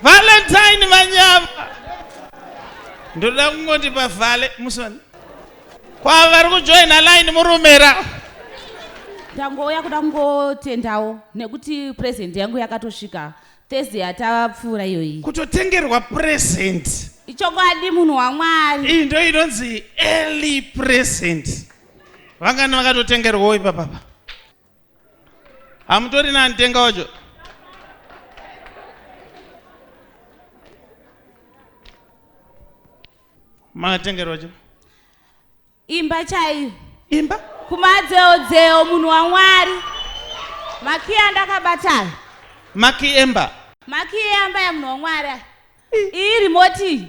Valentine manyama. Ndoda kungoti pa vale musoni. Kwa vari kujoina line murumera. Ndangoya kuda kungotendawo nekuti present yangu yakatosvika. Thursday atapfuura iyoyi. Kutotengerwa present. Ichokwadi munhu waMwari. Iyi ndo inonzi early present. Vangani vakatotengerwawo ipapa. Hamutori nantenga wacho. Makatengerwa wacho. Imba chaiyo. Imba? Kumadzeo munhu waMwari. Maki andakabatala. Maki emba. Maki yamba ya munhu waMwari. Iyi remote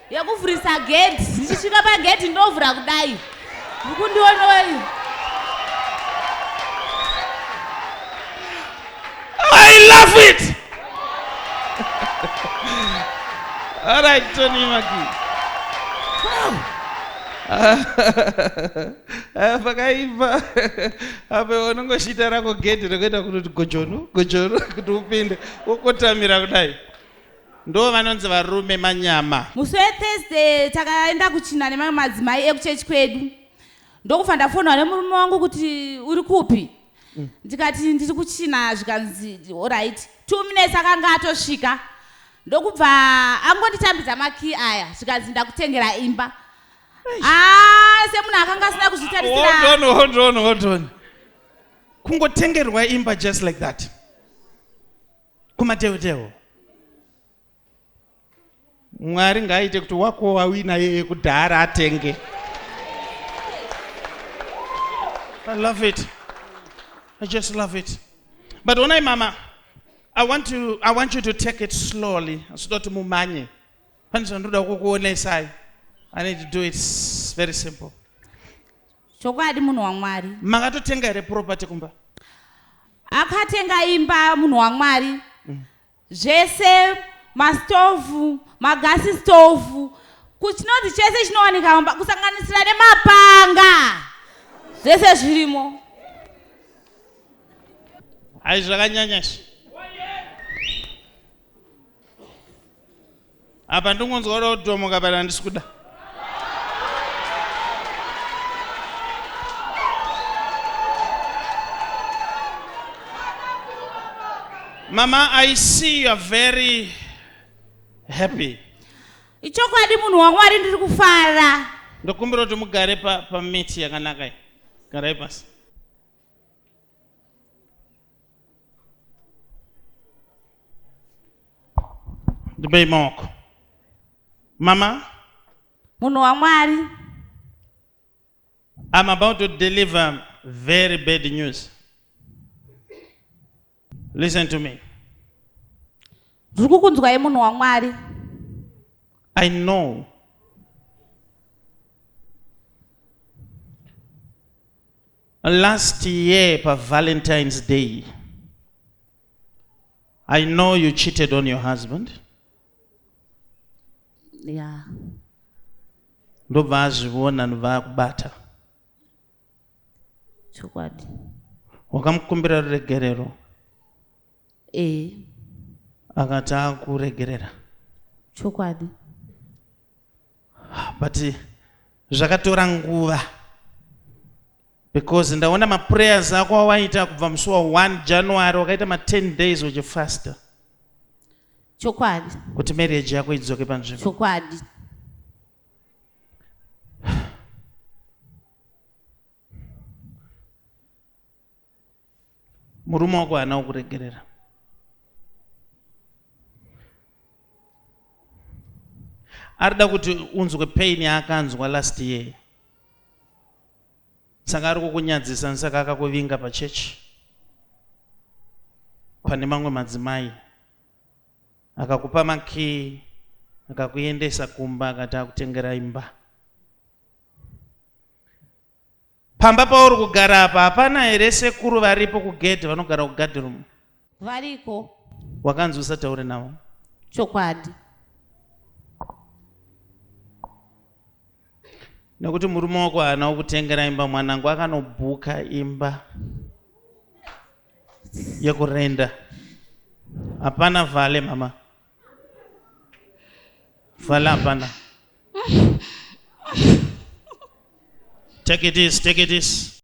yekuvhurisa gate. Ndichisvika pagate ndovhura kudai. Ndikundionoyi. I love it. All right, Tony Maki. Pakaiva apa unongoshita rako gate rekuita kuti gojono kuti upinde wokotamira kudai. Ndo vanonzi varume manyama. Musi weThursday takaenda kuchina nemamwe madzimai ekuchechi kwedu. Ndokufanda fona nemurume wangu kuti uri kupi? Ndikati ndiri kuchina zvikanzi alright. 2 minutes akanga atosvika. Ndokubva angonditambidza maki aya zvikanzi ndakutengera imba. Semunhu akanga asina kuzvitarisira. Hold on. Kungotengerwa imba just like that. Kumateo. Mwari ngaaite kuti wako wawina yeye kudhara atenge. I love it. I just love it. But when mama, I want you to take it slowly. Asodoti mumanye. Panizondoda kukuonesai. I need to do it very simple. Chokwadi munhu waMwari. Makatotenga ere property kumba? Akatenga imba munhu waMwari. Zvese mastovhu, magasi stovhu, kuchinonzi chese chinowanika mumba kusanganisira nemapanga. Zvese zvirimo. Hai zvakanyanyasha. Apa ndingonzwa kuti tomoka pala ndisikuda. Mama, I see you are very happy. Ichokwadi munhu waMwari ndiri kufara. Ndokumbira kuti mugare pa miti yakanaka. Garai pasi. Ndibei maoko. Mama, munhu waMwari. I'm about to deliver very bad news. Listen to me. Ndiri kukunzwai munhu waMwari. I know last year for Valentine's Day, I know you cheated on your husband. Yeah. Ndobva azviona ndovakubata. Chokwadi. Wakamukumbira ruregerero. Akati akuregerera. Chokwadi. But zvakatora nguva. Because ndaona ma prayers ako awaita kubva musi wa 1 January wakaita ma 10 days uchifasta. Chokwadi. Kuti marriage yako idzoke panzvimbo. Chokwadi. Murume wako hana kuregerera. Arida kuti unzwe pain yaakanzwa last year. Saka ari kukunyadzisa saka akakuvinga pachechi. Pane mamwe madzimai. Akakupa maki, akakuendesa kumba akati akutengera imba. Pamba pauri kugara apa hapana here sekuru varipo kugedhe vanogara kugadhiroom? Variko. Wakanzi usataure navo? Chokwadi. Nekuti murume wako hana kutengera imba, mwanangu akanobhuka imba yekurenda. Hapana vale mama. Vala pana. Take it easy, take it easy.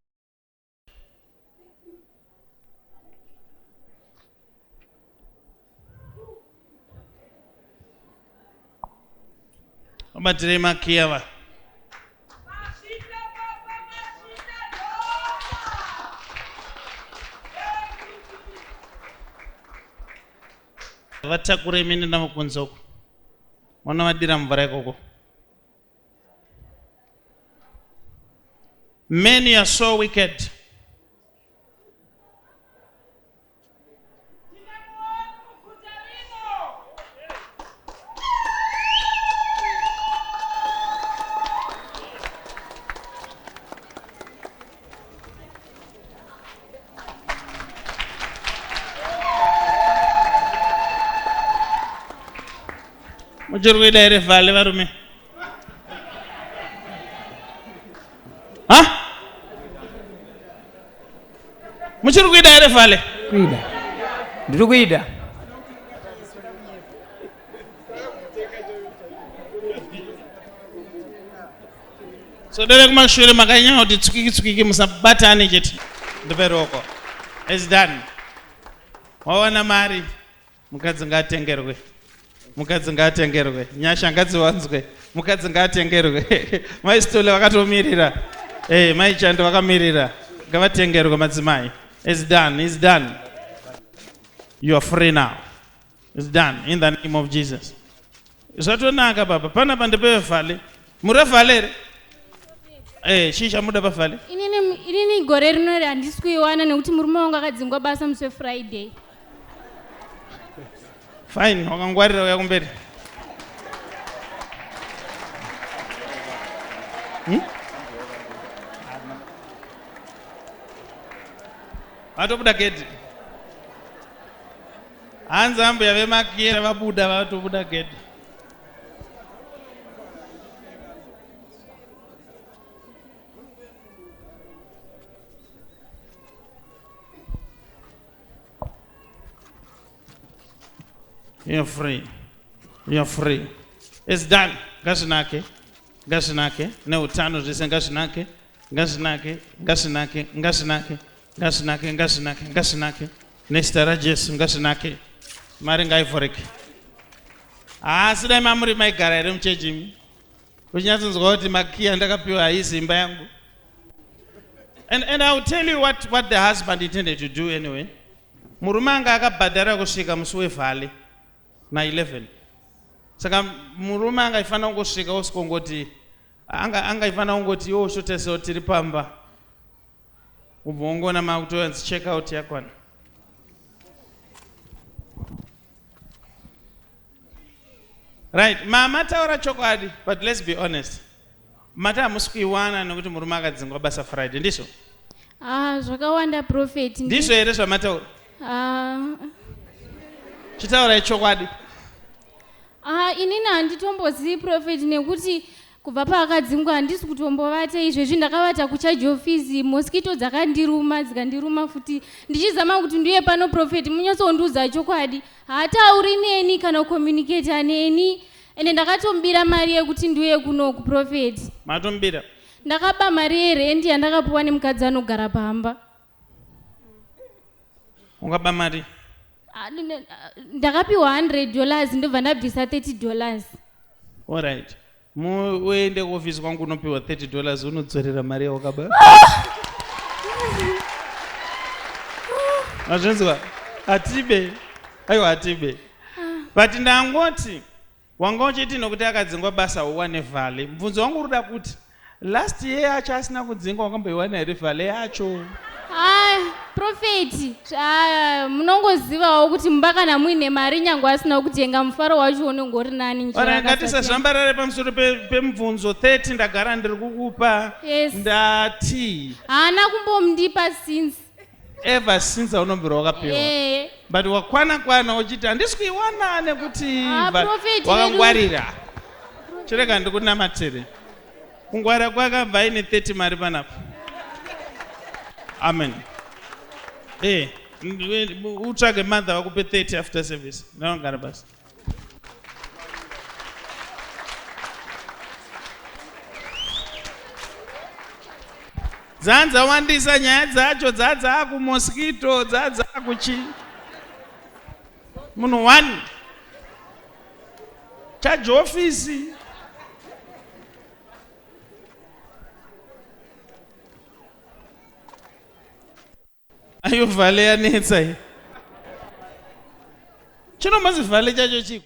Obatire makiava. Vatakure mini na makunzoko. Wana wadira mvara koko. Many are so wicked. Muchiri ere vale varume. Ha? Muchiri ere vale. Kuida. Ndiri kuida. So dere kumashure makanya kuti tsukiki musabatane chete. Ndoperoko. It's done. Wawana mari mukadzi ngatengerwe. Mukadzi ngatengerwe. Nyasha ngadziwanzwe. Mukadzi ngatengerwe. Maistole vakatomirira. Maichando vakamirira. Ngavatengerwe madzimai. It's done. It's done. You are free now. It's done in the name of Jesus. Zvatonaka baba. Pana pandepe vale. Mure vale. Shisha muda pavale. Inini gore rino handisi kuiwana nekuti murume wangu akadzingwa basa musi Friday. Fine, wakangwarira uya kumberi. Vatobuda gedi. Hanzi ambo yave makira vabuda vatobuda gedi. You're free. You're free. It's done. Gashinake. Gashinake. No tano jisen gashinake. Gashinake. Gashinake. Gashinake. Gashinake. Gashinake. Gashinake. Next rajes gashinake. Maringa iforik. Sida mamuri maigara ere mchejimi. Kunyatsunzwa kuti makia ndakapiwa haisi imba yangu. And I'll tell you what the husband intended to do anyway. Murume anga akabhadhara kusvika musi wevhale. Na 11. Saka murume angaifana kungosvika usikongoti angaifana kungoti yo shotese tiri pamba. Ubongona makutoyanzi check out yakwana. Right, mama taura chokwadi, but let's be honest. Mata musikuiwana nokuti murume akadzingwa basa Friday ndizvo? Zvakawanda Prophet. Ndizvo ere zvamataura? Chitaura chokwadi. Inini handitombozivi Prophet nekuti kubva paakadzingwa handisi kutombovata izvezvi ndakavata kuchajofizi mosquito dzikandiruma futi ndichizama kuti ndiye pano Prophet munyatsondiudza chokwadi haatauri neni kana kucommunicate neni ende ndakatombira mari yekuti ndiuye kuno kuProphet. Matombira? Ndakaba mari yerendi yandakapiwa nemukadzi anogara pamba. Ungaba mari? Ndakapiwa $100 ndobva ndabvisa $30. Alright. Uende kuofisi kwangu unopiwa $30 unodzorera mari yawakaba. Azvinzwa? Hatibe. Aiwa hatibe. But ndangoti wanga uchiti nokuti akadzingwa basa uwane vhale. Mubvunzo wangu uruda kuti last year acho asina kudzingwa wakamboiwana here vhale yacho. Prophet, munongozivawo kuti mbakana muine mari nyange asina kutenga mufaro wacho unongori nani njira. Ora ngatisazvambarare pamusoro pemubvunzo 30 ndagara ndiri kukupa. Yes. Ndati. Haana kumbomundipa since. Ever since unombira wakapiwa. But wakwana uchiti handisi kuiwana nekuti wakangwarira. Chireka ndikunamatire. Kungwarira kwakabva ine 30 mari panapo. Amen. Utsvage mother wakupe 30 after service. Ndinogara basi. dzanza wandisa nyaya dzacho dzadza kumosquito dzadza kuchi munhu 1 chajeofisi ayo vale yanetsa chino mazivhale chacho chiko